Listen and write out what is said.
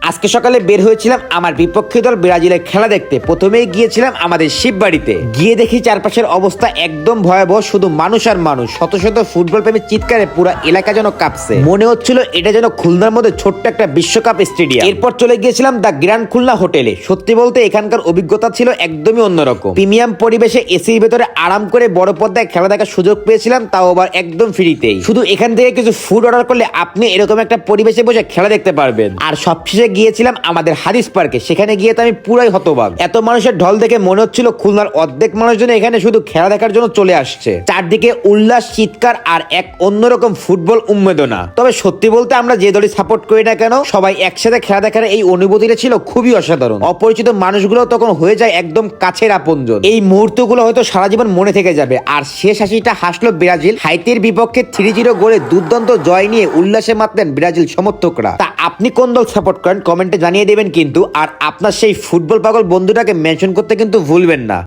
আজকে সকালে বের হয়েছিলাম আমার বিপক্ষী দল ব্রাজিলের খেলা দেখতে। প্রথমেই গিয়েছিলাম আমাদের শিববাড়িতে। গিয়ে দেখি চারপাশের অবস্থা একদম ভয়াবহ, শুধু মানুষ আর মানুষ। শত শত ফুটবল প্রেমী চিৎকারে পুরো এলাকা যেন কাঁপছে। মনে হচ্ছিল এটা যেন খুলনার মধ্যে ছোট্ট একটা বিশ্বকাপ স্টেডিয়াম। এরপর চলে গিয়েছিলাম দ্য গ্র্যান্ড খুলনা হোটেলে। সত্যি বলতে এখানকার অভিজ্ঞতা ছিল একদমই অন্যরকম। প্রিমিয়াম পরিবেশে এসির ভেতরে আরাম করে বড় পর্দায় খেলা দেখার সুযোগ পেয়েছিলাম, তাও আবার একদম ফ্রিতেই। শুধু এখান থেকে কিছু ফুড অর্ডার করলে আপনি এরকম একটা পরিবেশে বসে খেলা দেখতে পারবেন। আর সবশেষে গিয়েছিলাম আমাদের হাদিস পার্কে। সেখানে গিয়ে তো আমি পুরাই হতবাক। এত মানুষের ঢল দেখে মনে হচ্ছিল খুলনার অর্ধেক মানুষজন এখানে শুধু খেলা দেখার জন্য চলে আসছে। চারদিকে উল্লাস, চিৎকার আর এক অন্যরকম ফুটবল উন্মেদনা। তবে সত্যি বলতে আমরা যে দলই সাপোর্ট করি না কেন, সবাই একসাথে খেলা দেখার এই অনুভূতিটা ছিল খুবই অসাধারণ। অপরিচিত মানুষগুলো তখন হয়ে যায় একদম কাছের আপনজন। এই মুহূর্তগুলো হয়তো সারা জীবন মনে থেকে যাবে। আর শেষ হাসিটা হাসলো ব্রাজিল। হাইতির বিপক্ষে 3-0 গোলে দুর্দান্ত জয় নিয়ে উল্লাসে মাতলেন ব্রাজিল সমর্থকরা। তা আপনি কোন দল সাপোর্ট করেন কমেন্টে জানিয়ে দেবেন কিন্তু। আর আপনার সেই ফুটবল পাগল বন্ধুটাকে মেনশন করতে কিন্তু ভুলবেন না।